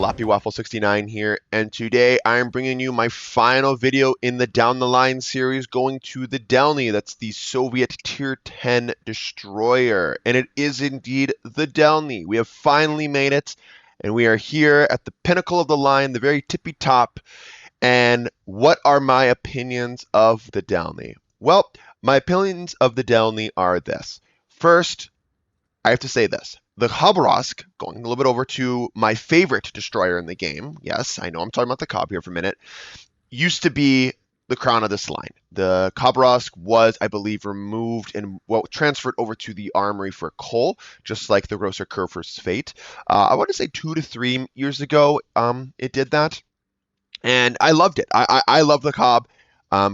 LappyWaffle69 here, and today I'm bringing you my final video in the Down the Line series going to the Delny. That's the Soviet Tier 10 destroyer, and it is indeed the Delny. We have finally made it, and we are here at the pinnacle of the line, the very tippy top. And what are my opinions of the Delny? Well, my opinions of the Delny are this. First, I have to say this. The Khab, going a little bit over to my favorite destroyer in the game, yes, I know I'm talking about the Khab here for a minute, used to be the crown of this line. The Khab was, I believe, removed and transferred over to the armory for coal, just like the Grosser Kurfürst's fate. I want to say 2 to 3 years ago, it did that, and I loved it. I love the Khab.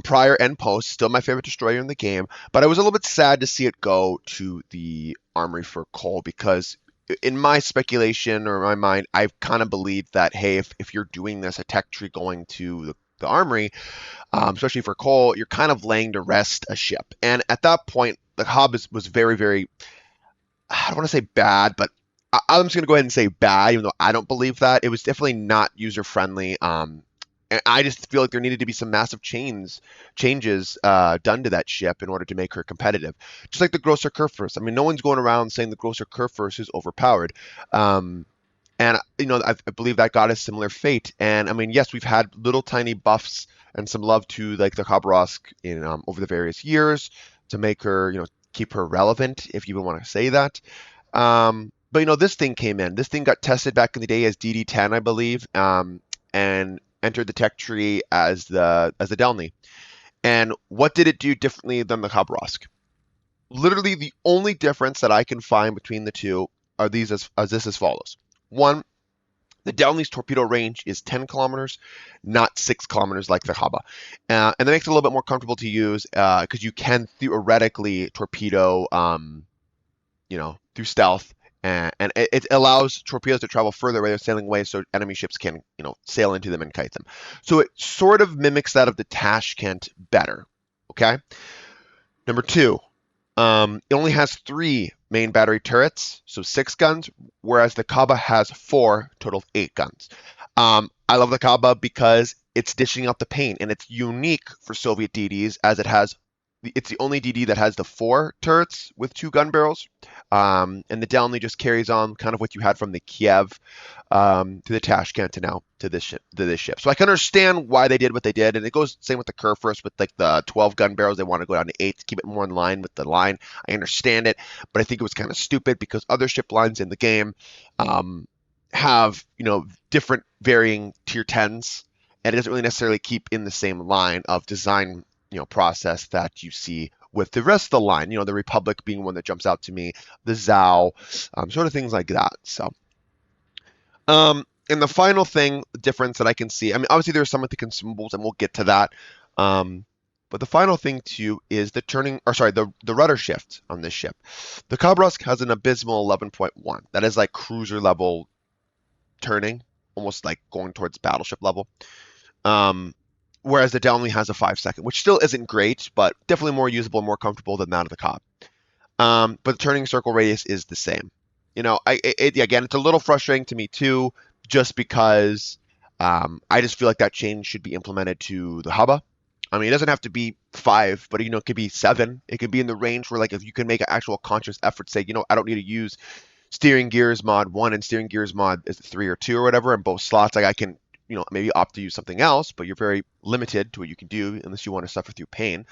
Prior and post, still my favorite destroyer in the game, but I was a little bit sad to see it go to the armory for coal because in my speculation or my mind, I've kind of believed that, hey, if you're doing this, a tech tree going to the armory, especially for coal, you're kind of laying to rest a ship. And at that point, the Khab was very, very, I don't want to say bad, but I'm just going to go ahead and say bad, even though I don't believe that. It was definitely not user-friendly. And I just feel like there needed to be some massive changes done to that ship in order to make her competitive. Just like the Grosser Kurfürst. I mean, no one's going around saying the Grosser Kurfürst is overpowered. And, you know, I believe that got a similar fate. And, I mean, yes, we've had little tiny buffs and some love to, like, the Khab in over the various years to make her, you know, keep her relevant, if you even want to say that. But, you know, this thing came in. This thing got tested back in the day as DD10, I believe. And entered the tech tree as the Delny. And what did it do differently than the Khab? Literally the only difference that I can find between the two are these as follows. One, the Delny's torpedo range is 10 kilometers, not 6 kilometers like the Khab. And that makes it a little bit more comfortable to use because you can theoretically torpedo, you know, through stealth. And it allows torpedoes to travel further where they're sailing away so enemy ships can, you know, sail into them and kite them. So it sort of mimics that of the Tashkent better, okay? Number two, it only has 3 main battery turrets, so 6 guns, whereas the Khab has 4, total of 8 guns. I love the Khab because it's dishing out the paint, and it's unique for Soviet DDs as it's the only DD that has the 4 turrets with 2 gun barrels. And the Delny just carries on kind of what you had from the Kiev to the Tashkent and now to this ship. So I can understand why they did what they did. And it goes same with the Kurfürst with like the 12 gun barrels. They want to go down to 8 to keep it more in line with the line. I understand it, but I think it was kind of stupid because other ship lines in the game have, you know, different varying tier 10s. And it doesn't really necessarily keep in the same line of design, you know, process that you see with the rest of the line, you know, the Republic being one that jumps out to me, the Zhao, sort of things like that. So, and the final difference that I can see, I mean, obviously there's some with the consumables, and we'll get to that. But the final thing too is the rudder shift on this ship. The Khab has an abysmal 11.1. That is like cruiser level turning, almost like going towards battleship level. Whereas the Delny has a 5-second, which still isn't great, but definitely more usable and more comfortable than that of the Khab. But the turning circle radius is the same. You know, again, it's a little frustrating to me too, just because I just feel like that change should be implemented to the Khab. I mean, it doesn't have to be 5, but, you know, it could be 7. It could be in the range where, like, if you can make an actual conscious effort, say, you know, I don't need to use steering gears mod 1 and steering gears mod is 3 or 2 or whatever in both slots. Like, I can, you know, maybe opt to use something else, but you're very limited to what you can do unless you want to suffer through pain.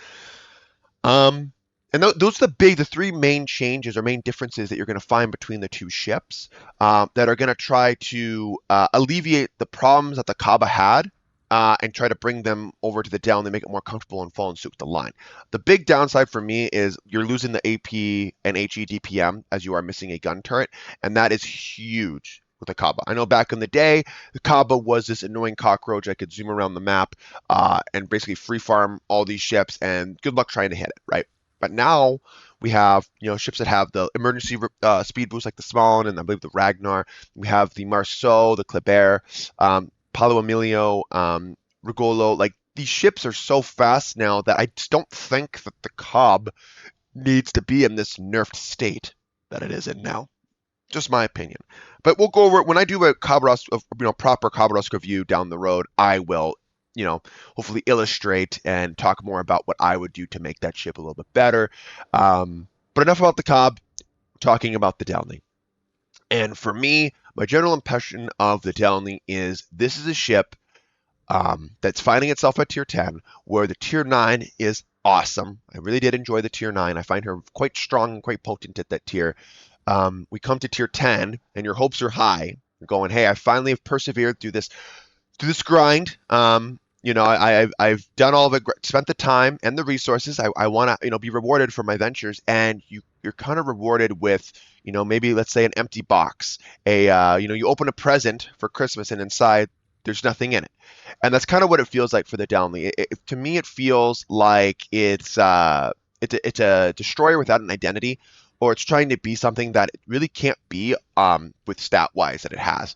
And those are the 3 main changes or main differences that you're going to find between the two ships that are going to try to alleviate the problems that the Khab had and try to bring them over to the Delny and make it more comfortable and fall in suit with the line. The big downside for me is you're losing the AP and HE DPM as you are missing a gun turret, and that is huge with the Khab. I know back in the day, the Khab was this annoying cockroach. I could zoom around the map and basically free farm all these ships, and good luck trying to hit it, right? But now we have, you know, ships that have the emergency speed boost like the Smalin and I believe the Ragnar. We have the Marceau, the Kleber, Paolo Emilio, Rigolo. Like, these ships are so fast now that I just don't think that the Khab needs to be in this nerfed state that it is in now. Just my opinion. But we'll go over it when I do a proper Khabarovsk review down the road. I will, hopefully illustrate and talk more about what I would do to make that ship a little bit better. But enough about the Khab, talking about the Delny. And for me, my general impression of the Delny is this is a ship that's finding itself at tier 10, where the tier 9 is awesome. I really did enjoy the tier 9. I find her quite strong and quite potent at that tier. We come to tier 10, and your hopes are high. You're going, hey, I finally have persevered through this grind. I've done all of it, spent the time and the resources. I want to, be rewarded for my ventures, and you're kind of rewarded with, maybe let's say an empty box. You open a present for Christmas, and inside there's nothing in it, and that's kind of what it feels like for the Delny. To me, it feels like it's a destroyer without an identity, or it's trying to be something that it really can't be with stat wise that it has.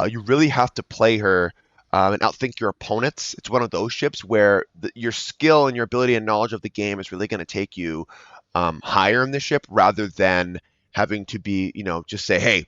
You really have to play her and outthink your opponents. It's one of those ships where your skill and your ability and knowledge of the game is really going to take you higher in the ship, rather than having to be, just say, hey,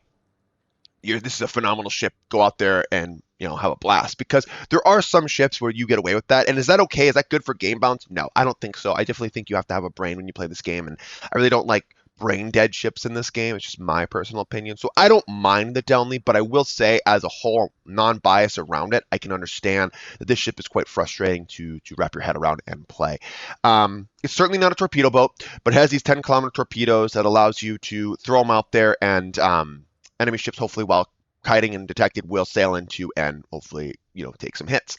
this is a phenomenal ship. Go out there and have a blast. Because there are some ships where you get away with that. And is that okay? Is that good for game bounce? No, I don't think so. I definitely think you have to have a brain when you play this game, and I really don't like brain dead ships in this game. It's just my personal opinion. So I don't mind the Delny, but I will say, as a whole, non-bias around it, I can understand that this ship is quite frustrating to wrap your head around and play. It's certainly not a torpedo boat, but it has these 10-kilometer torpedoes that allows you to throw them out there, and enemy ships, hopefully while kiting and detected, will sail into and hopefully take some hits.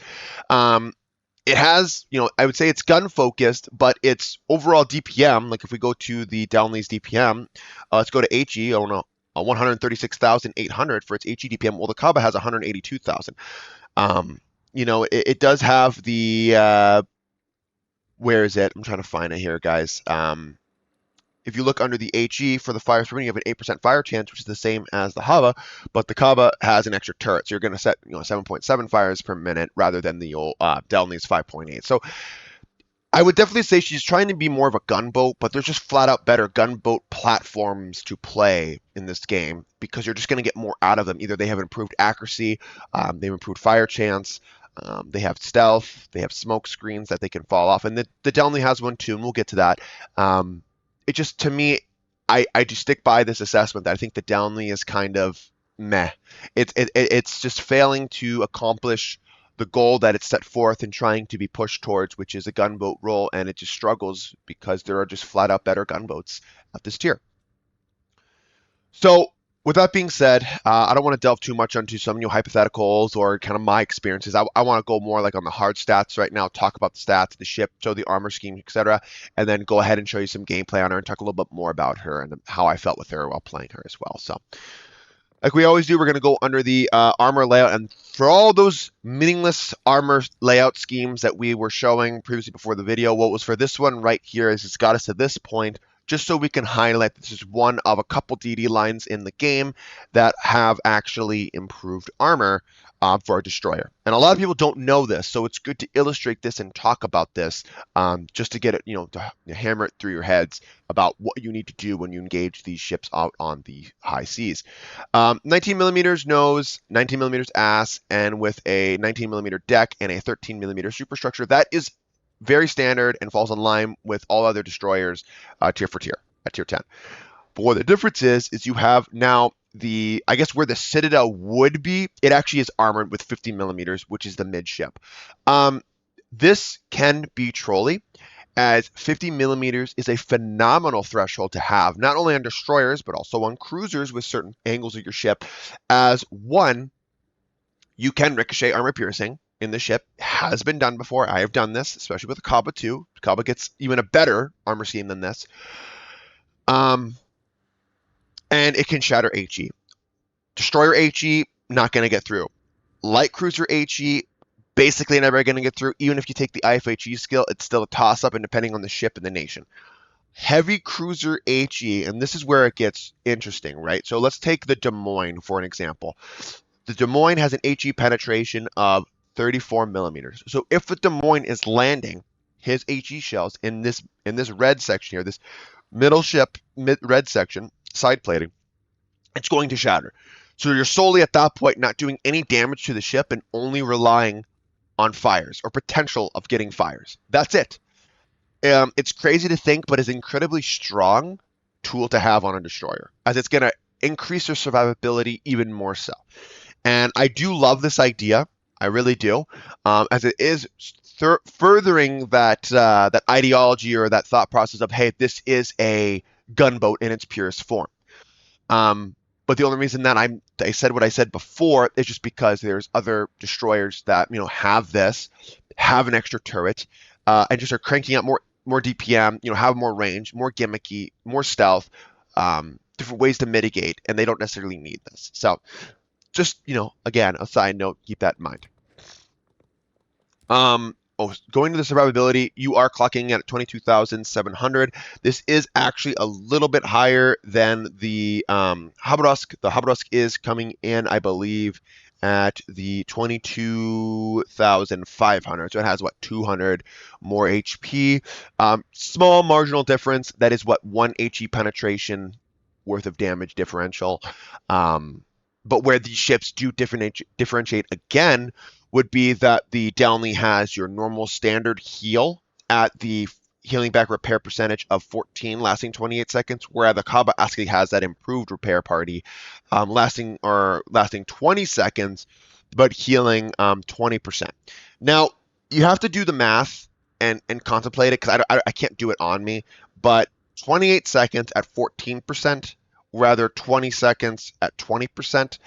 It has, I would say it's gun focused, but its overall DPM, like if we go to the Delny's DPM, let's go to HE, 136,800 for its HE DPM. Well, the Khab has 182,000. It does have the, where is it? I'm trying to find it here, guys. If you look under the HE for the fire sprint, you have an 8% fire chance, which is the same as the Hava, but the Khab has an extra turret, so you're going to set 7.7 fires per minute rather than the old Delny's 5.8. So I would definitely say she's trying to be more of a gunboat, but there's just flat out better gunboat platforms to play in this game, because you're just going to get more out of them. Either they have improved accuracy, they've improved fire chance, they have stealth, they have smoke screens that they can fall off, and the Delny has one too, and we'll get to that. It just, to me, I just stick by this assessment that I think the Delny is kind of meh. It's just failing to accomplish the goal that it's set forth and trying to be pushed towards, which is a gunboat role, and it just struggles because there are just flat out better gunboats at this tier. So with that being said, I don't want to delve too much into some hypotheticals or kind of my experiences. I want to go more like on the hard stats right now, talk about the stats, the ship, show the armor scheme, etc., and then go ahead and show you some gameplay on her and talk a little bit more about her and how I felt with her while playing her as well. So like we always do, we're going to go under the armor layout, and for all those meaningless armor layout schemes that we were showing previously before the video, what was for this one right here is it's got us to this point, just so we can highlight that this is one of a couple DD lines in the game that have actually improved armor for a destroyer. And a lot of people don't know this, so it's good to illustrate this and talk about this just to get it, to hammer it through your heads about what you need to do when you engage these ships out on the high seas. 19 millimeters nose, 19 millimeters ass, and with a 19 millimeter deck and a 13 millimeter superstructure. That is very standard and falls in line with all other destroyers tier for tier at tier 10. But what the difference is you have now I guess where the Citadel would be, it actually is armored with 50 millimeters, which is the midship. This can be trolly, as 50 millimeters is a phenomenal threshold to have, not only on destroyers, but also on cruisers with certain angles of your ship. As one, you can ricochet armor piercing in the ship. Has been done before. I have done this, especially with the Khab 2. Khab gets even a better armor scheme than this. And it can shatter HE. Destroyer HE, not going to get through. Light cruiser HE, basically never going to get through. Even if you take the IFHE skill, it's still a toss-up, and depending on the ship and the nation. Heavy cruiser HE, and this is where it gets interesting, right? So let's take the Des Moines for an example. The Des Moines has an HE penetration of 34 millimeters. So if the Des Moines is landing his HE shells in this red section here, this middle ship red section, side plating, it's going to shatter. So you're solely at that point not doing any damage to the ship and only relying on fires or potential of getting fires. That's it. It's crazy to think, but it's an incredibly strong tool to have on a destroyer, as it's going to increase your survivability even more so. And I do love this idea. I really do, as it is furthering that ideology or that thought process of, hey, this is a gunboat in its purest form. But the only reason that I said what I said before is just because there's other destroyers that have this, have an extra turret, and just are cranking out more DPM, have more range, more gimmicky, more stealth, different ways to mitigate, and they don't necessarily need this. So just again, a side note, keep that in mind. Going to the survivability, you are clocking at 22,700. This is actually a little bit higher than the Khabrusk. The Khabrusk is coming in, I believe, at the 22,500. So it has, 200 more HP. Small marginal difference. That is, 1 HE penetration worth of damage differential. But where these ships do differentiate again would be that the Delny has your normal standard heal at the healing back repair percentage of 14, lasting 28 seconds, whereas the Khab actually has that improved repair party, lasting 20 seconds, but healing 20%. Now, you have to do the math and contemplate it, because I can't do it on me, but 28 seconds at 14%, rather 20 seconds at 20%.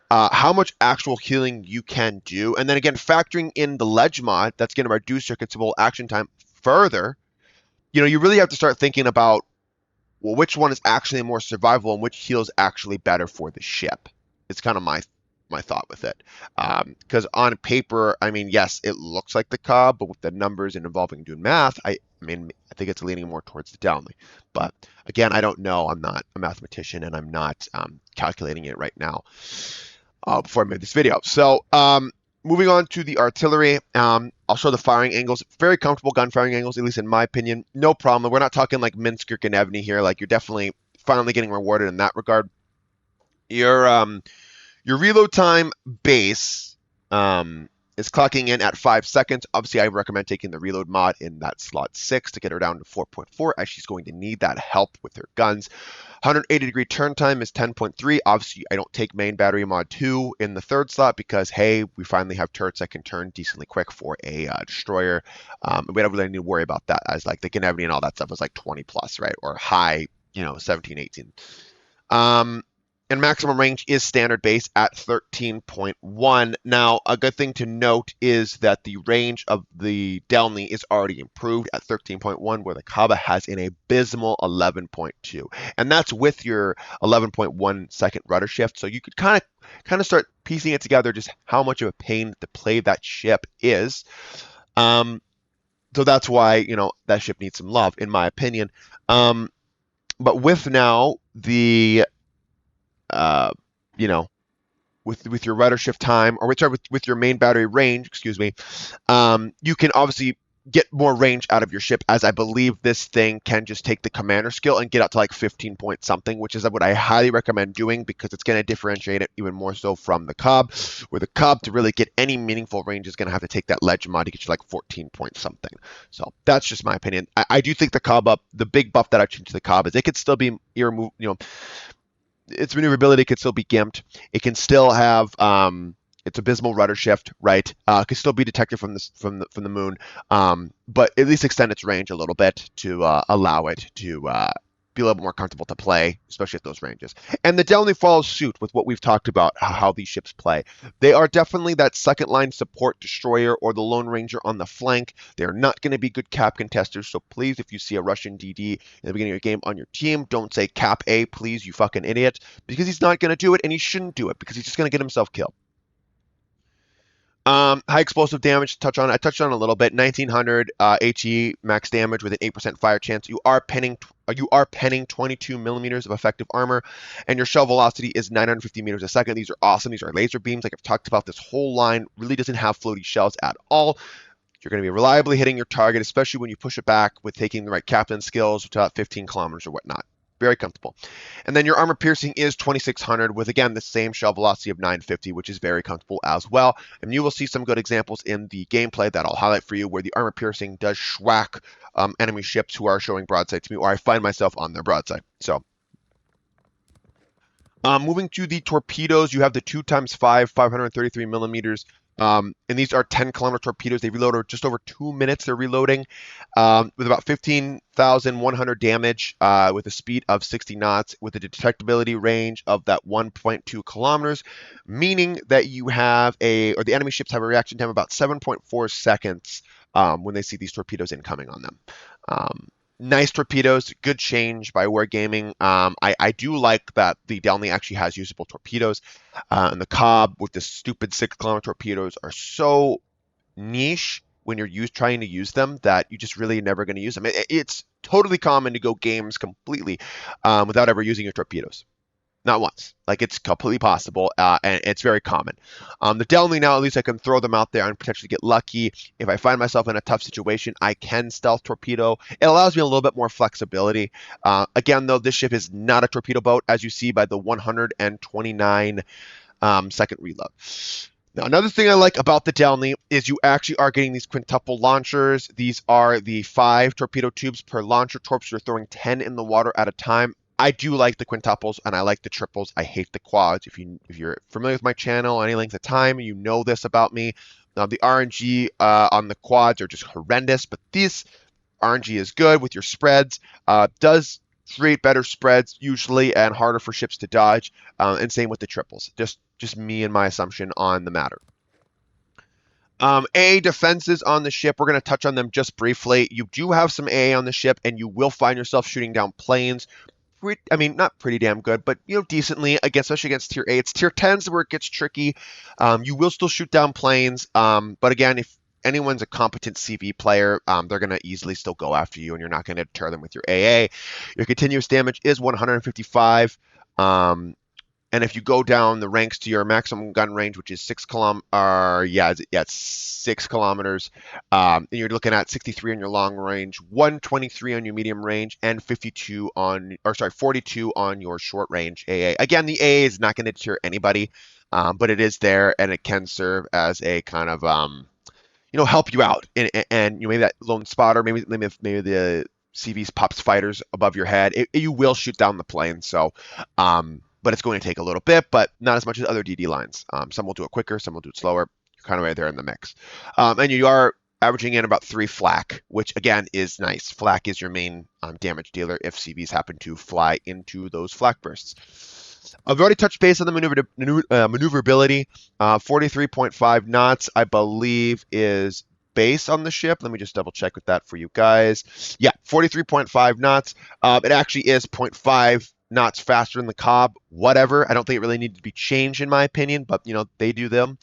How much actual healing you can do, and then again factoring in the ledge mod that's going to reduce your consumable action time further. You really have to start thinking about, well, which one is actually more survivable and which heals actually better for the ship. It's kind of my thought with it, because on paper, I mean, yes, it looks like the Khab, but with the numbers and involving doing math, I think it's leaning more towards the Delny. But again, I don't know. I'm not a mathematician, and I'm not calculating it right now before I made this video. So moving on to the artillery, I'll show the firing angles. Very comfortable gun firing angles, at least in my opinion. No problem. We're not talking like Minsk or Gnevny here. Like, you're definitely finally getting rewarded in that regard. Your reload time base is clocking in at 5 seconds. Obviously, I recommend taking the reload mod in that slot 6 to get her down to 4.4, as she's going to need that help with her guns. 180-degree turn time is 10.3. Obviously, I don't take main battery mod 2 in the 3rd slot because, hey, we finally have turrets that can turn decently quick for a destroyer. We don't really need to worry about that, as like the Gnevny and all that stuff was like 20 plus, right? Or high, 17, 18. And maximum range is standard base at 13.1. Now, a good thing to note is that the range of the Delny is already improved at 13.1, where the Khab has an abysmal 11.2. And that's with your 11.1 second rudder shift. So you could kind of start piecing it together, just how much of a pain to play that ship is. So that's why, that ship needs some love, in my opinion. But with now the with your rudder shift time, or with your main battery range, excuse me, you can obviously get more range out of your ship, as I believe this thing can just take the commander skill and get up to like 15 point something, which is what I highly recommend doing, because it's going to differentiate it even more so from the Khab, where the Khab, to really get any meaningful range, is going to have to take that ledge mod to get you like 14 point something. So that's just my opinion. I do think the Khab the big buff that I changed to the Khab is it could still be its maneuverability could still be gimped. It can still have its abysmal rudder shift, right? It could still be detected from the moon, but at least extend its range a little bit to allow it to be a little more comfortable to play, especially at those ranges. And the Delny follows suit with what we've talked about, how these ships play. They are definitely that second line support destroyer or the Lone Ranger on the flank. They're not going to be good cap contesters, so please, if you see a Russian DD in the beginning of your game on your team, don't say cap A, please, you fucking idiot, because he's not going to do it, and he shouldn't do it, because he's just going to get himself killed. High explosive damage, I touched on a little bit. 1900 HE max damage with an 8% fire chance. You are penning 22 millimeters of effective armor, and your shell velocity is 950 meters a second. These are awesome. These are laser beams. Like I've talked about, this whole line really doesn't have floaty shells at all. You're going to be reliably hitting your target, especially when you push it back with taking the right captain skills to about 15 kilometers or whatnot. Very comfortable. And then your armor piercing is 2600 with, again, the same shell velocity of 950, which is very comfortable as well. And you will see some good examples in the gameplay that I'll highlight for you where the armor piercing does schwack enemy ships who are showing broadside to me, or I find myself on their broadside. So moving to the torpedoes, you have the 2x5, 533 millimeters. And these are 10-kilometer torpedoes. They reload over just over 2 minutes. They're reloading with about 15,100 damage with a speed of 60 knots with a detectability range of that 1.2 kilometers, meaning that you have or the enemy ships have a reaction time of about 7.4 seconds when they see these torpedoes incoming on them. Nice torpedoes, good change by Wargaming. I do like that the Delny actually has usable torpedoes. And the Khab with the stupid 6-kilometer torpedoes are so niche when you're trying to use them that you just really never going to use them. It's totally common to go games completely without ever using your torpedoes. Not once. Like, it's completely possible, and it's very common. The Delny now, at least I can throw them out there and potentially get lucky. If I find myself in a tough situation, I can stealth torpedo. It allows me a little bit more flexibility. Again, though, this ship is not a torpedo boat, as you see by the 129 second reload. Now, another thing I like about the Delny is you actually are getting these quintuple launchers. These are the 5 torpedo tubes per launcher. Torps are throwing 10 in the water at a time. I do like the quintuples and I like the triples. I hate the quads. If you're familiar with my channel any length of time, you know this about me. Now, the RNG on the quads are just horrendous, but this RNG is good with your spreads. Does create better spreads usually and harder for ships to dodge. And same with the triples. Just me and my assumption on the matter. AA defenses on the ship, we're going to touch on them just briefly. You do have some AA on the ship, and you will find yourself shooting down planes. I mean, not pretty damn good, but, you know, decently, especially against tier 8s. Tier 10s where it gets tricky. You will still shoot down planes, but again, if anyone's a competent CV player, they're going to easily still go after you, and you're not going to deter them with your AA. Your continuous damage is 155. And if you go down the ranks to your maximum gun range, which is 6 it's 6 kilometers, and you're looking at 63 on your long range, 123 on your medium range, and 42 on your short range AA. Again, the AA is not going to deter anybody, but it is there, and it can serve as a kind of help you out, and maybe that lone spotter, maybe the CVs pops fighters above your head. You will shoot down the plane, so. But it's going to take a little bit, but not as much as other DD lines. Some will do it quicker, some will do it slower. You're kind of right there in the mix. And you are averaging in about 3 flak, which again is nice. Flak is your main damage dealer if CVs happen to fly into those flak bursts. I've already touched base on the maneuverability. 43.5 knots, I believe, is base on the ship. Let me just double check with that for you guys. Yeah, 43.5 knots. It actually is 0.5 knots faster than the Khab. Whatever. I don't think it really needed to be changed in my opinion, but they do them.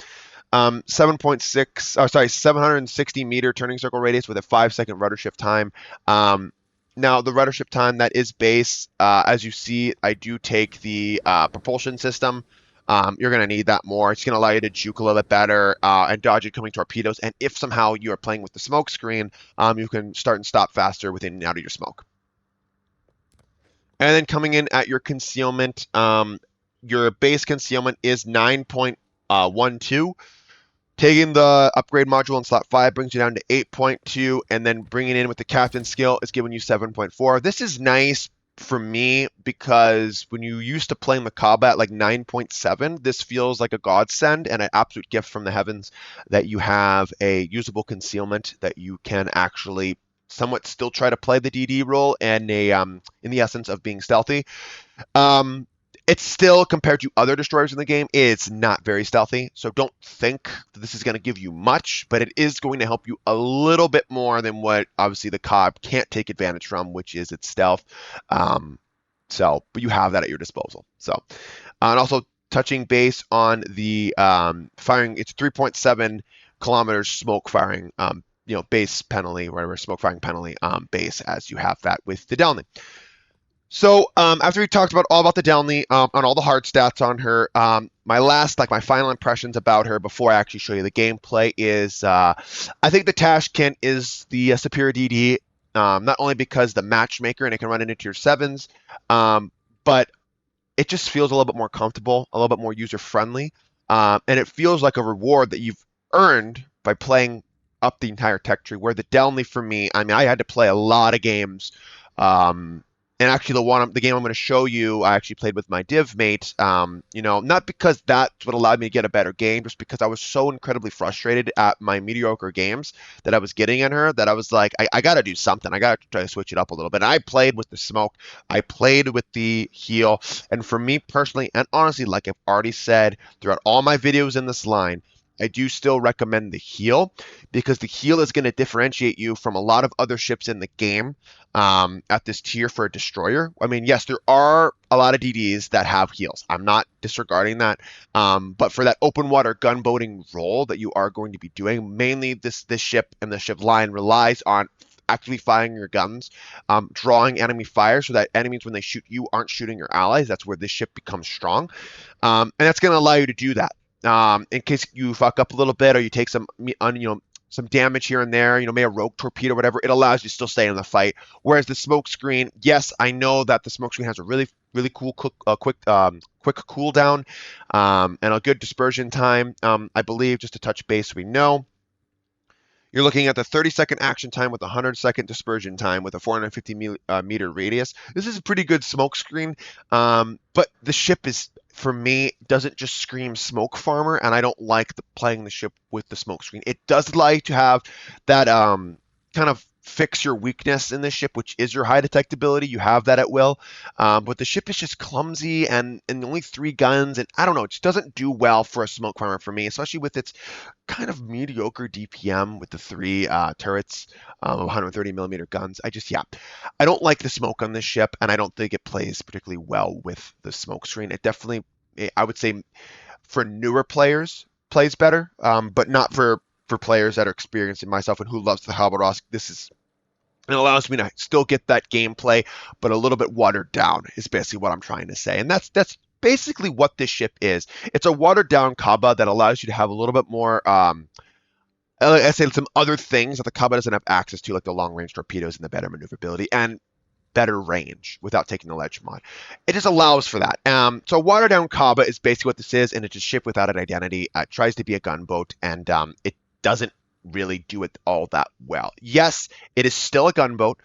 760 meter turning circle radius with a 5-second rudder shift time. Now the rudder shift time, that is base. As you see, I do take the propulsion system. You're going to need that more. It's going to allow you to juke a little bit better and dodge incoming torpedoes. And if somehow you are playing with the smoke screen, you can start and stop faster within and out of your smoke. And then coming in at your concealment, your base concealment is 9.12. Taking the upgrade module in slot 5 brings you down to 8.2, and then bringing in with the captain skill is giving you 7.4. This is nice for me because when you used to playing the Khab at like 9.7, this feels like a godsend and an absolute gift from the heavens that you have a usable concealment that you can actually somewhat still try to play the DD role and in the essence of being stealthy. It's still, compared to other destroyers in the game, it's not very stealthy. So don't think that this is going to give you much, but it is going to help you a little bit more than what obviously the Khab can't take advantage from, which is its stealth. But you have that at your disposal. So, and also touching base on the firing, it's 3.7 kilometers smoke firing. Base penalty, whatever, smoke firing penalty base, as you have that with the Delny. So after we talked all about the Delny, on all the hard stats on her, my final impressions about her before I actually show you the gameplay is I think the Tashkent is the superior DD. Not only because the matchmaker and it can run into tier 7s, but it just feels a little bit more comfortable, a little bit more user friendly, and it feels like a reward that you've earned by playing up the entire tech tree. Where the Delny for me, I mean, I had to play a lot of games, um, and actually the game I'm going to show you, I actually played with my div mate. You know, not because that's what allowed me to get a better game, just because I was so incredibly frustrated at my mediocre games that I was getting in her that I was like, I got to do something. I got to try to switch it up a little bit. And I played with the smoke, I played with the heal, and for me personally, and honestly, like I've already said throughout all my videos in this line, I do still recommend the heal because the heal is going to differentiate you from a lot of other ships in the game at this tier for a destroyer. I mean, yes, there are a lot of DDs that have heals. I'm not disregarding that. But for that open water gunboating role that you are going to be doing, mainly this ship and the ship line relies on actively firing your guns, drawing enemy fire so that enemies, when they shoot you, aren't shooting your allies. That's where this ship becomes strong. And that's going to allow you to do that. In case you fuck up a little bit or you take some, some damage here and there, maybe a rogue torpedo or whatever, it allows you to still stay in the fight. Whereas the smoke screen, yes, I know that the smoke screen has a really cool quick cooldown and a good dispersion time. I believe, just to touch base, we know you're looking at the 30-second action time with a 100-second dispersion time with a 450 meter radius. This is a pretty good smoke screen, but the ship is, for me, doesn't just scream smoke farmer, and I don't like playing the ship with the smoke screen. It does like to have that kind of fix your weakness in the ship, which is your high detectability. You have that at will, but the ship is just clumsy and only 3 guns, and I don't know, it just doesn't do well for a smoke farmer for me, especially with its kind of mediocre DPM with the 3 turrets of 130 millimeter guns. I don't like the smoke on this ship, and I don't think it plays particularly well with the smoke screen. It definitely, I would say, for newer players, plays better, but not for players that are experienced, in myself and who loves the Habarovsk. It allows me to still get that gameplay, but a little bit watered down is basically what I'm trying to say. And that's basically what this ship is. It's a watered down Khab that allows you to have a little bit more, I say, some other things that the Khab doesn't have access to, like the long range torpedoes and the better maneuverability and better range without taking the ledge mod. It just allows for that. So watered down Khab is basically what this is, and it's a ship without an identity. It tries to be a gunboat, and it doesn't really do it all that well. Yes, it is still a gunboat,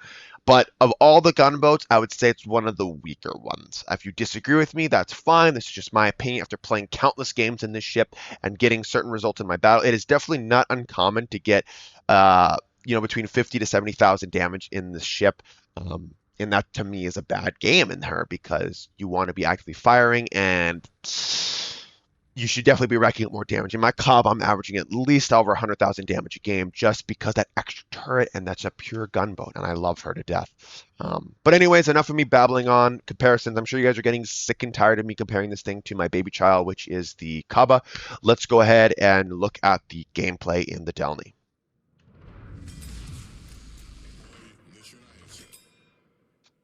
but of all the gunboats, I would say it's one of the weaker ones. If you disagree with me, that's fine. This is just my opinion after playing countless games in this ship and getting certain results in my battle. It is definitely not uncommon to get, between 50 to 70,000 damage in this ship. And that, to me, is a bad game in her because you want to be actively firing, and you should definitely be racking up more damage. In my Khab, I'm averaging at least over 100,000 damage a game just because that extra turret, and that's a pure gunboat, and I love her to death. But anyways, enough of me babbling on comparisons. I'm sure you guys are getting sick and tired of me comparing this thing to my baby child, which is the Khab. Let's go ahead and look at the gameplay in the Delny.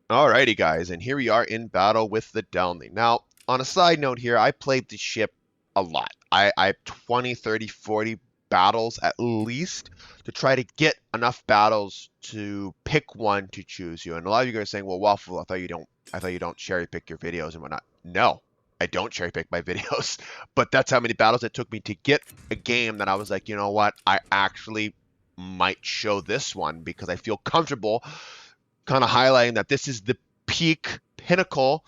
Alrighty, guys, and here we are in battle with the Delny. Now, on a side note here, I played the ship a lot. I have 20, 30, 40 battles at least to try to get enough battles to pick one to choose you. And a lot of you guys are saying, well, Waffle, I thought you don't cherry pick your videos and whatnot. No, I don't cherry pick my videos, but that's how many battles it took me to get a game that I was like, you know what, I actually might show this one because I feel comfortable kind of highlighting that this is the peak pinnacle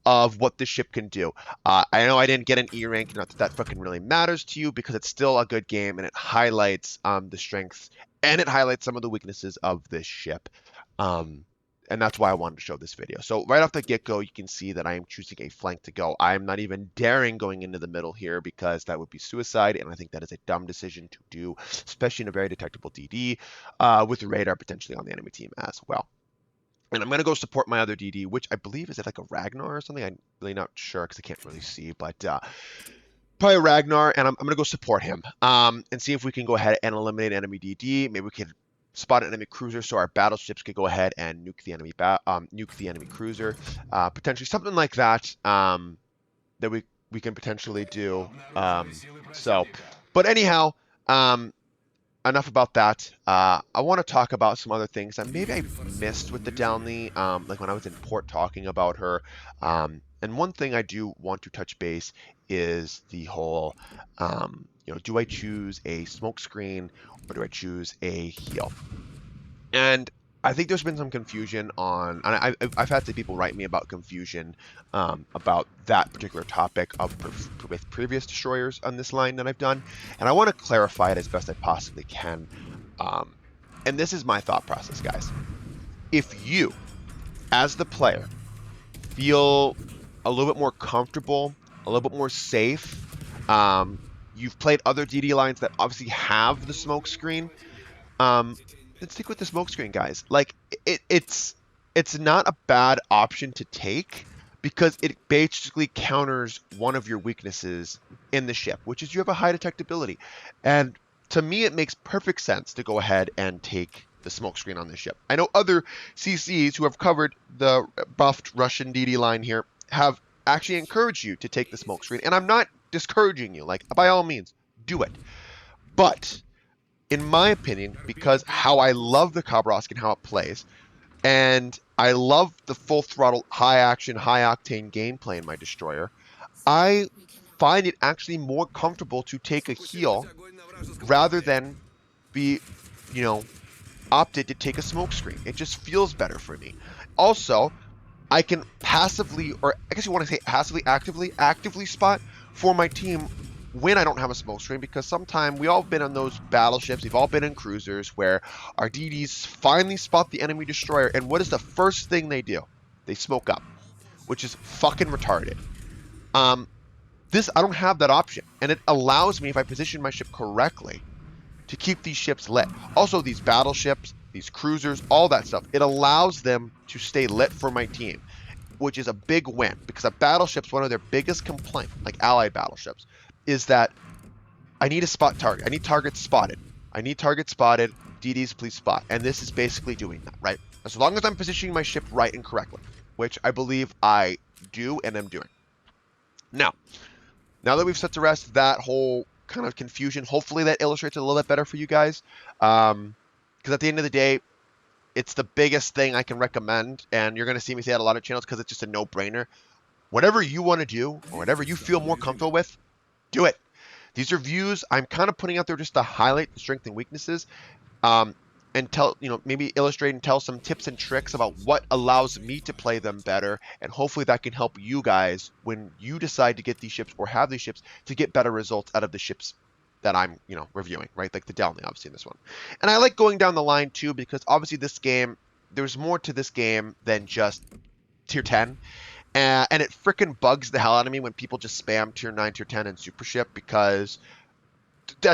of what this ship can do. I know I didn't get an E rank, not that fucking really matters to you because it's still a good game and it highlights the strengths and it highlights some of the weaknesses of this ship. And that's why I wanted to show this video. So right off the get-go, you can see that I am choosing a flank to go. I'm not even daring going into the middle here because that would be suicide, and I think that is a dumb decision to do, especially in a very detectable DD with the radar potentially on the enemy team as well. And I'm going to go support my other DD, which I believe is it like a Ragnar or something? I'm really not sure because I can't really see, but probably Ragnar, and I'm going to go support him and see if we can go ahead and eliminate enemy DD. Maybe we can spot an enemy cruiser so our battleships could go ahead and nuke the enemy cruiser. Potentially something like that that we can potentially do. But anyhow, enough about that. I want to talk about some other things that maybe I missed with the Delny, like when I was in port talking about her. And one thing I do want to touch base is the whole, do I choose a smoke screen or do I choose a heal? And I think there's been some confusion on, and I've had some people write me about confusion about that particular topic with previous destroyers on this line that I've done, and I want to clarify it as best I possibly can. And this is my thought process, guys. If you, as the player, feel a little bit more comfortable, a little bit more safe, you've played other DD lines that obviously have the smoke screen, then stick with the smokescreen, guys. Like it's not a bad option to take because it basically counters one of your weaknesses in the ship, which is you have a high detectability. And to me, it makes perfect sense to go ahead and take the smokescreen on the ship. I know other CCs who have covered the buffed Russian DD line here have actually encouraged you to take the smokescreen, and I'm not discouraging you. Like, by all means, do it. But in my opinion, because how I love the Khab and how it plays, and I love the full throttle, high action, high octane gameplay in my destroyer, I find it actually more comfortable to take a heal rather than be, opted to take a smoke screen. It just feels better for me. Also, I can passively, or I guess you want to say passively, actively spot for my team when I don't have a smoke screen, because sometimes we all been on those battleships, we've all been in cruisers where our DDs finally spot the enemy destroyer, and what is the first thing they do? They smoke up, which is fucking retarded. This, I don't have that option, and it allows me, if I position my ship correctly, to keep these ships lit. Also, these battleships, these cruisers, all that stuff, it allows them to stay lit for my team, which is a big win, because a battleship's one of their biggest complaints, like allied battleships, is that I need a spot target. I need targets spotted. I need targets spotted. DDs, please spot. And this is basically doing that, right? As long as I'm positioning my ship right and correctly, which I believe I do and am doing. Now that we've set to rest that whole kind of confusion, hopefully that illustrates it a little bit better for you guys. Because at the end of the day, it's the biggest thing I can recommend, and you're going to see me say that a lot of channels because it's just a no-brainer. Whatever you want to do, or whatever you feel more comfortable with, do it. These are views I'm kind of putting out there just to highlight the strengths and weaknesses, and tell, maybe illustrate and tell some tips and tricks about what allows me to play them better, and hopefully that can help you guys when you decide to get these ships or have these ships to get better results out of the ships that I'm, reviewing, right? Like the Delny, obviously, in this one. And I like going down the line too, because obviously this game, there's more to this game than just tier 10. And it freaking bugs the hell out of me when people just spam tier 9, tier 10, and super ship, because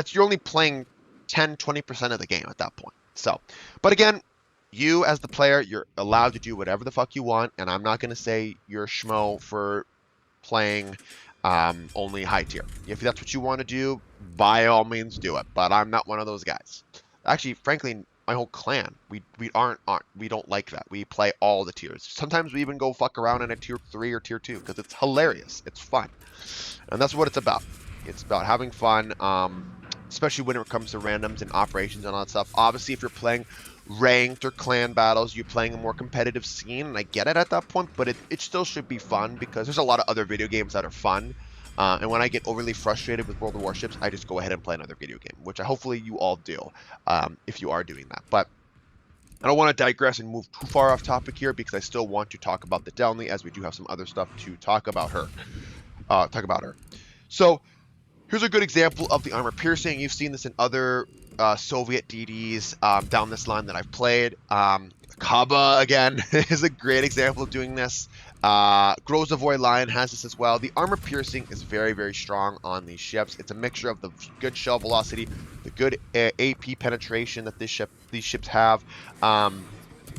you're only playing 10, 20% of the game at that point. So, but again, you as the player, you're allowed to do whatever the fuck you want, and I'm not going to say you're a schmo for playing only high tier. If that's what you want to do, by all means do it, but I'm not one of those guys. Actually, frankly, my whole clan, we don't like that. We play all the tiers. Sometimes we even go fuck around in a tier 3 or tier 2 because it's hilarious. It's fun. And that's what it's about. It's about having fun, especially when it comes to randoms and operations and all that stuff. Obviously, if you're playing ranked or clan battles, you're playing a more competitive scene, and I get it at that point, but it still should be fun because there's a lot of other video games that are fun. And when I get overly frustrated with World of Warships, I just go ahead and play another video game, which hopefully you all do, if you are doing that. But I don't want to digress and move too far off topic here, because I still want to talk about the Delny, as we do have some other stuff to talk about her. So here's a good example of the armor piercing. You've seen this in other Soviet DDs down this line that I've played. Khab, again, is a great example of doing this. Grozovoy line has this as well. The armor piercing is very, very strong on these ships. It's a mixture of the good shell velocity, the good AP penetration that these ships have, and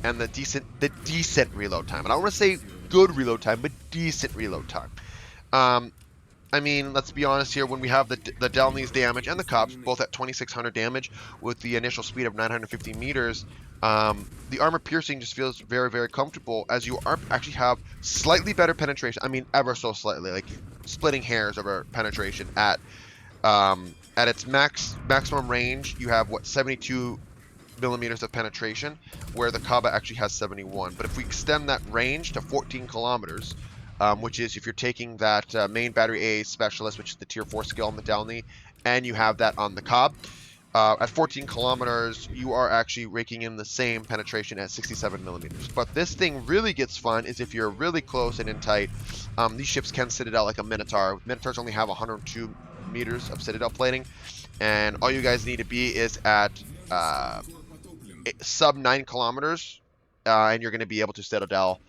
the decent reload time. And I don't want to say good reload time, but decent reload time. I mean, let's be honest here, when we have the Delny's damage and the Khab's both at 2600 damage with the initial speed of 950 meters, the armor piercing just feels very, very comfortable, as you actually have slightly better penetration. I mean, ever so slightly, like splitting hairs over penetration at at its maximum range, you have what, 72 millimeters of penetration, where the Khab actually has 71. But if we extend that range to 14 kilometers, which is if you're taking that main battery A specialist, which is the tier 4 skill on the Delny, and you have that on the Khab, at 14 kilometers, you are actually raking in the same penetration at 67 millimeters. But this thing really gets fun is if you're really close and in tight. These ships can Citadel like a Minotaur. Minotaurs only have 102 meters of Citadel plating, and all you guys need to be is at sub 9 kilometers, and you're going to be able to Citadel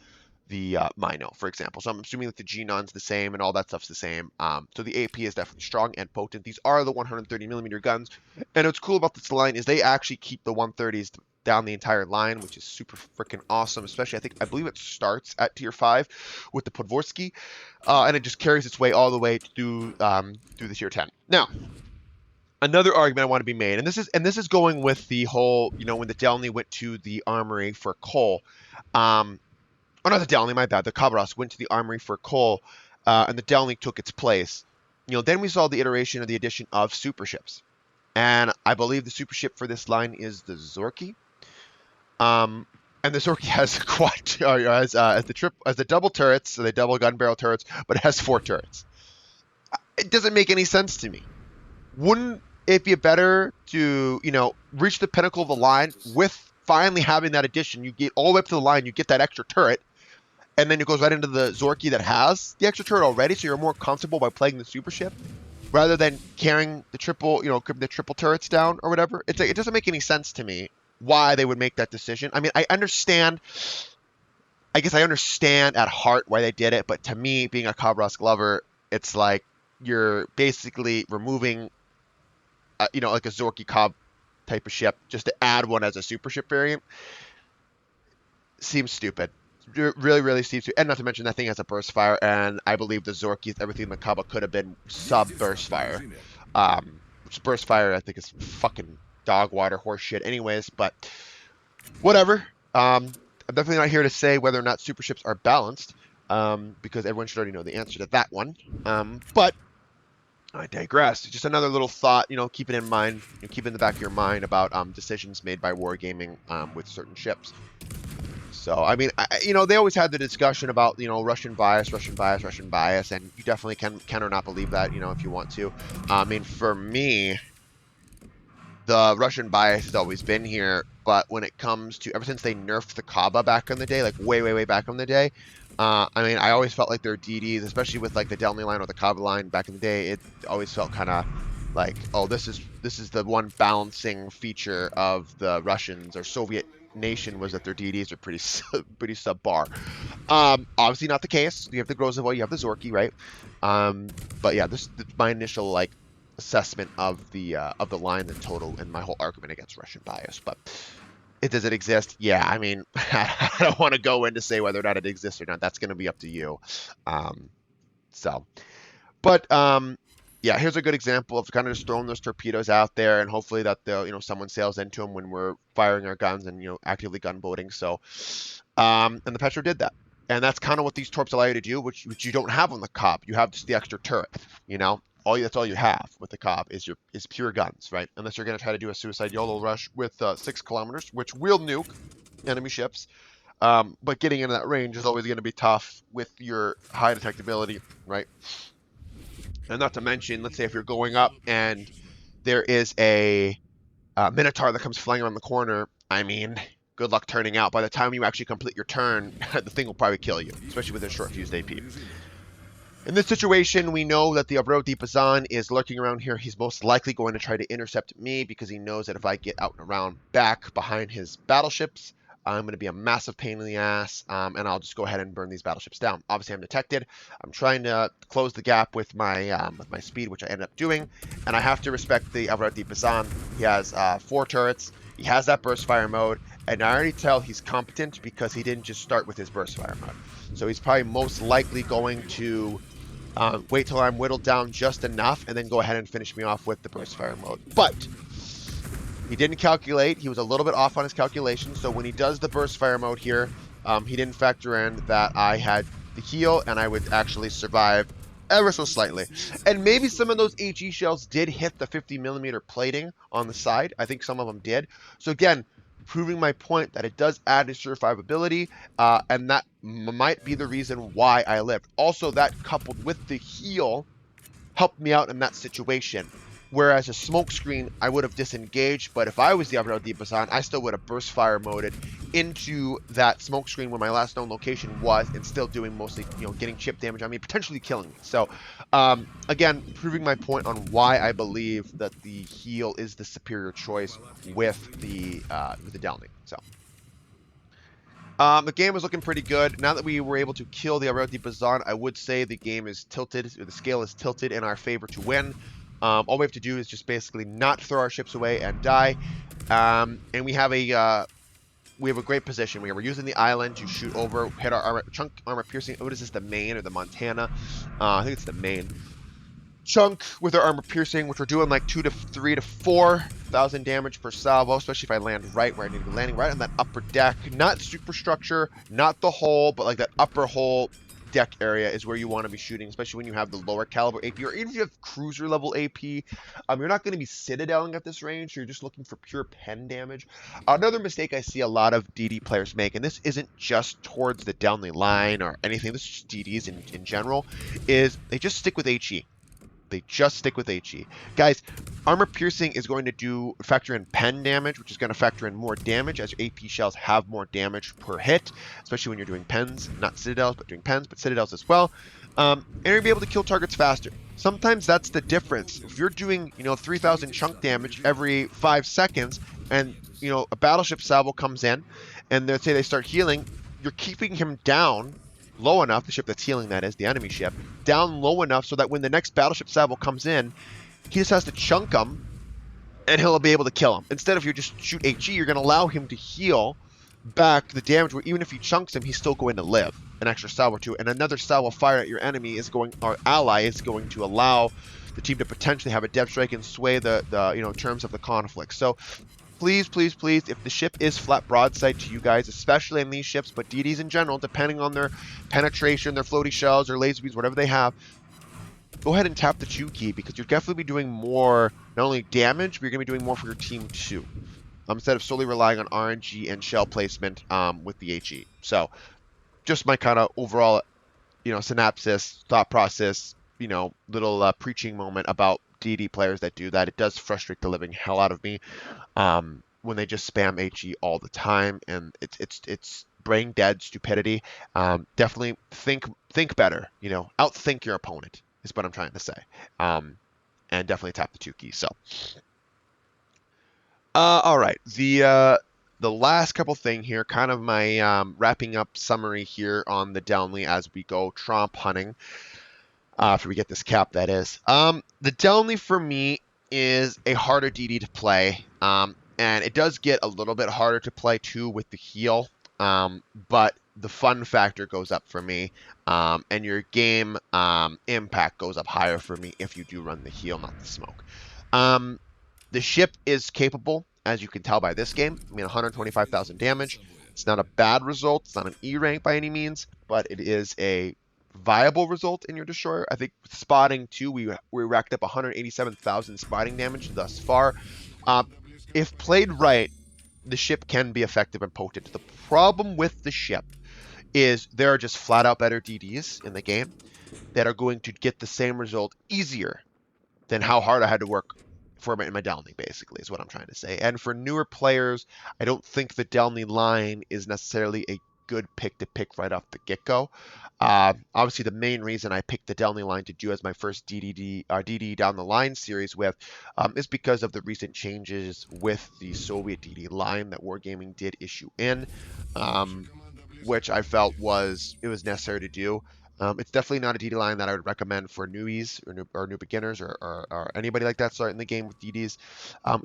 the Mino, for example. So I'm assuming that the Genon's the same and all that stuff's the same. So the AP is definitely strong and potent. These are the 130 millimeter guns, and what's cool about this line is they actually keep the 130s down the entire line, which is super freaking awesome. Especially, I believe it starts at tier 5 with the Podvorsky, and it just carries its way all the way through the tier 10. Now, another argument I want to be made, and this is going with the whole, when the Delny went to the armory for coal. Oh, not the Delny, my bad. The Khabarovsk went to the armory for coal, and the Delny took its place. Then we saw the iteration of the addition of super ships, and I believe the super ship for this line is the Zorky. And the Zorky has the double turrets, so the double gun barrel turrets, but it has 4 turrets. It doesn't make any sense to me. Wouldn't it be better to, reach the pinnacle of the line with finally having that addition? You get all the way up to the line, you get that extra turret, and then it goes right into the Zorky that has the extra turret already, so you're more comfortable by playing the super ship rather than carrying the triple turrets down or whatever. It doesn't make any sense to me why they would make that decision. I mean, I guess I understand at heart why they did it, but to me, being a Khabarovsk lover, it's like you're basically removing, like a Zorky Khab type of ship just to add one as a super ship variant. Seems stupid. Really, really seems stupid. And not to mention that thing has a burst fire, and I believe the Zorky, everything in the Khab could have been sub burst fire. Which burst fire, I think, is fucking dog water horse shit anyways, but whatever. I'm definitely not here to say whether or not super ships are balanced, because everyone should already know the answer to that one. But I digress. Just another little thought, keep it in mind, keep it in the back of your mind about decisions made by wargaming with certain ships. So, I mean, they always had the discussion about, Russian bias, and you definitely can or not believe that, if you want to. I mean, for me, the Russian bias has always been here, but when it comes to, ever since they nerfed the Khaba back in the day, like way back in the day, I mean, I always felt like their DDs, especially with like the Delny line or the Khaba line back in the day, it always felt kind of like, oh, this is the one balancing feature of the Russians or Soviet nation, was that their DDs are pretty subpar. Obviously not the case. You have the Grozavoy, you have the Zorky, right? But yeah, this is my initial assessment of the line in total and my whole argument against Russian bias. But does it exist? Yeah, I mean, I don't want to go in to say whether or not it exists or not. That's going to be up to you. Yeah, here's a good example of kind of just throwing those torpedoes out there, and hopefully that someone sails into them when we're firing our guns and actively gunboating. So, and the Petro did that, and that's kind of what these torps allow you to do, which you don't have on the Khab. You have just the extra turret. That's all you have with the Khab is pure guns, right? Unless you're going to try to do a suicide YOLO rush with 6 kilometers, which will nuke enemy ships. But getting into that range is always going to be tough with your high detectability, right? And not to mention, let's say if you're going up and there is a Minotaur that comes flying around the corner, I mean, good luck turning out. By the time you actually complete your turn, the thing will probably kill you, especially with a short-fused AP. In this situation, we know that the Avril Dipazan is lurking around here. He's most likely going to try to intercept me because he knows that if I get out and around back behind his battleships, I'm going to be a massive pain in the ass, and I'll just go ahead and burn these battleships down. Obviously, I'm detected. I'm trying to close the gap with my speed, which I ended up doing, and I have to respect the Avril Dipazan. He has 4 turrets. He has that burst fire mode, and I already tell he's competent because he didn't just start with his burst fire mode. So he's probably most likely going to wait till I'm whittled down just enough and then go ahead and finish me off with the burst fire mode. But he didn't calculate. He was a little bit off on his calculations. So when he does the burst fire mode here, he didn't factor in that I had the heal and I would actually survive ever so slightly. And maybe some of those HE shells did hit the 50mm plating on the side. I think some of them did. So again, proving my point that it does add to survivability, and that might be the reason why I lived. Also, that coupled with the heal helped me out in that situation. Whereas a smoke screen, I would have disengaged, but if I was the Alvaro Deep Basan, I still would have burst fire moded into that smoke screen where my last known location was, and still doing mostly, getting chip damage on me, potentially killing me. So, again, proving my point on why I believe that the heal is the superior choice with the Delny. So. The game was looking pretty good. Now that we were able to kill the Alvaro Deep Basan, I would say the game is tilted, or the scale is tilted in our favor to win. All we have to do is just basically not throw our ships away and die. And we have a great position. We're using the island to shoot over, hit our chunk armor piercing. What is this, the Maine or the Montana? I think it's the Maine. Chunk with our armor piercing, which we're doing like 2 to 3 to 4,000 damage per salvo, especially if I land right where I need to be landing, right on that upper deck. Not superstructure, not the hull, but like that upper hull deck area is where you want to be shooting, especially when you have the lower caliber AP, or even if you have cruiser level AP. You're not going to be citadeling at this range, so you're just looking for pure pen damage. Another mistake I see a lot of DD players make, and this isn't just towards the Delny line or anything, this is just DDs in general, is they just stick with HE. They just stick with HE. Guys, armor piercing is going to factor in pen damage, which is going to factor in more damage as your AP shells have more damage per hit, especially when you're doing pens, not citadels, but doing pens, but citadels as well. And you're going to be able to kill targets faster. Sometimes that's the difference. If you're doing, 3,000 chunk damage every 5 seconds, and, a battleship salvo comes in, and let's say they start healing, you're keeping him down low enough, the ship that's healing, that is, the enemy ship, down low enough so that when the next battleship salvo comes in, he just has to chunk him, and he'll be able to kill him. Instead of you just shoot HE, you're going to allow him to heal back the damage, where even if he chunks him, he's still going to live an extra salvo or two, and another salvo fire at your enemy or ally is going to allow the team to potentially have a depth strike and sway the terms of the conflict. So please, please, please, if the ship is flat broadside to you guys, especially in these ships, but DDs in general, depending on their penetration, their floaty shells, or laser beams, whatever they have, go ahead and tap the 2 key, because you'll definitely be doing more, not only damage, but you're going to be doing more for your team too. Instead of solely relying on RNG and shell placement with the HE. So, just my kind of overall, synopsis, thought process, little preaching moment about DD players that do that. It does frustrate the living hell out of me when they just spam HE all the time, and it's brain dead stupidity. Definitely think better. Outthink your opponent is what I'm trying to say, and definitely tap the 2 keys. So, all right, the last couple thing here, kind of my wrapping up summary here on the Delny as we go Tromp hunting. After we get this cap, that is. The Delny for me is a harder DD to play, and it does get a little bit harder to play too with the heal, but the fun factor goes up for me, and your game impact goes up higher for me if you do run the heal, not the smoke. The ship is capable, as you can tell by this game. 125,000 damage. It's not a bad result. It's not an E rank by any means, but it is a viable result in your destroyer. I think with spotting too, we racked up 187,000 spotting damage thus far. If played right, the ship can be effective and potent. The problem with the ship is there are just flat out better DDs in the game that are going to get the same result easier than how hard I had to work for my Delny, basically, is what I'm trying to say. And for newer players, I don't think the Delny line is necessarily a good pick to pick right off the get-go. Obviously, the main reason I picked the Delny line to do as my first DD down the line series with is because of the recent changes with the Soviet DD line that Wargaming did issue in, which I felt was necessary to do. It's definitely not a DD line that I would recommend for newies or new beginners or anybody like that starting the game with DDs.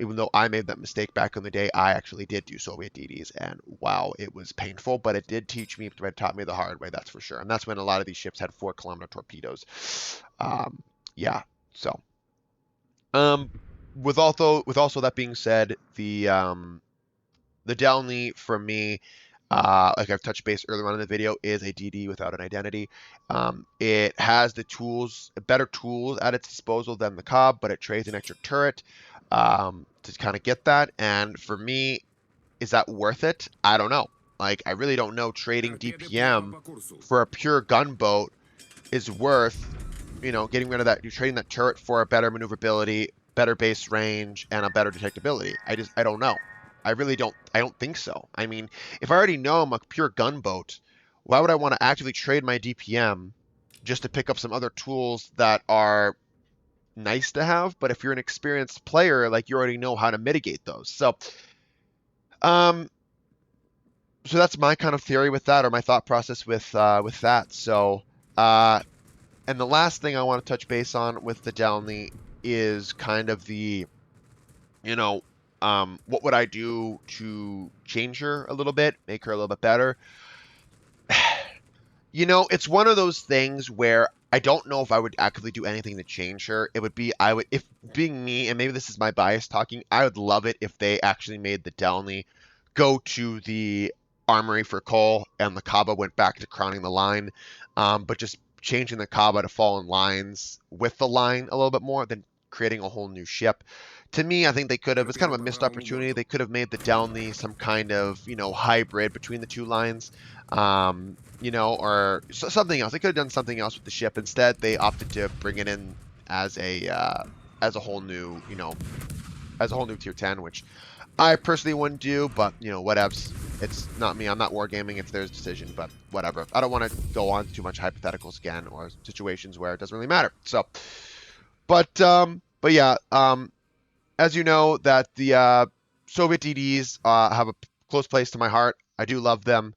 Even though I made that mistake back in the day, I actually did do Soviet DDs, and wow, it was painful, but it did teach me, it taught me the hard way, that's for sure. And that's when a lot of these ships had 4-kilometer torpedoes. Yeah, so. With also that being said, the Delny for me, like I've touched base earlier on in the video, is a DD without an identity. It has the tools, better tools at its disposal than the Khab, but it trades an extra turret to kind of get that. And for me, is that worth it? I don't know. Like, I really don't know trading DPM for a pure gunboat is worth, getting rid of that. You're trading that turret for a better maneuverability, better base range, and a better detectability. I don't know. I don't think so. I mean, if I already know I'm a pure gunboat, why would I want to actively trade my DPM just to pick up some other tools that are nice to have? But if you're an experienced player, like, you already know how to mitigate those. Um, so that's my kind of theory with that, or my thought process with that. And the last thing I want to touch base on with the Delny is kind of the, what would I do to change her a little bit, make her a little bit better? It's one of those things where I don't know if I would actively do anything to change her. It would be, if being me, and maybe this is my bias talking, I would love it if they actually made the Delny go to the armory for coal and the Kaba went back to crowning the line, but just changing the Kaba to fall in lines with the line a little bit more than creating a whole new ship. To me, I think they could have, it's kind of a missed opportunity. They could have made the Delny some kind of, hybrid between the two lines, or something else. They could have done something else with the ship. Instead, they opted to bring it in as a whole new, as a whole new tier 10, which I personally wouldn't do, but, whatevs. It's not me. I'm not wargaming. It's their decision, but whatever. I don't want to go on too much hypotheticals again, or situations where it doesn't really matter. So, but yeah, as you know, that the Soviet DDs have a close place to my heart. I do love them.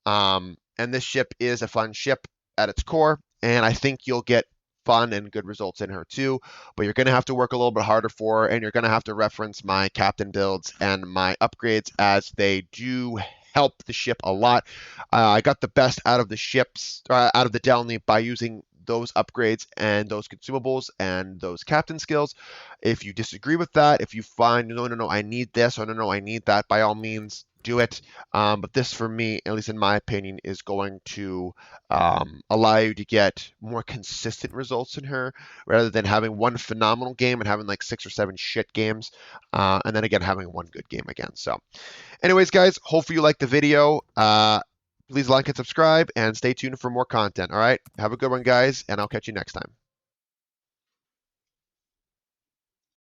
And this ship is a fun ship at its core, and I think you'll get fun and good results in her too, but you're going to have to work a little bit harder for her, and you're going to have to reference my captain builds and my upgrades, as they do help the ship a lot. I got the best out of the ships, out of the Delny, by using those upgrades and those consumables and those captain skills. If you disagree with that, if you find, no, I need this, or no, I need that, by all means, do it. But this, for me, at least in my opinion, is going to allow you to get more consistent results in her, rather than having one phenomenal game and having like 6 or 7 shit games, and then again having one good game again. So anyways, guys, hopefully you liked the video. Please like and subscribe, and stay tuned for more content. All right, have a good one, guys, and I'll catch you next time.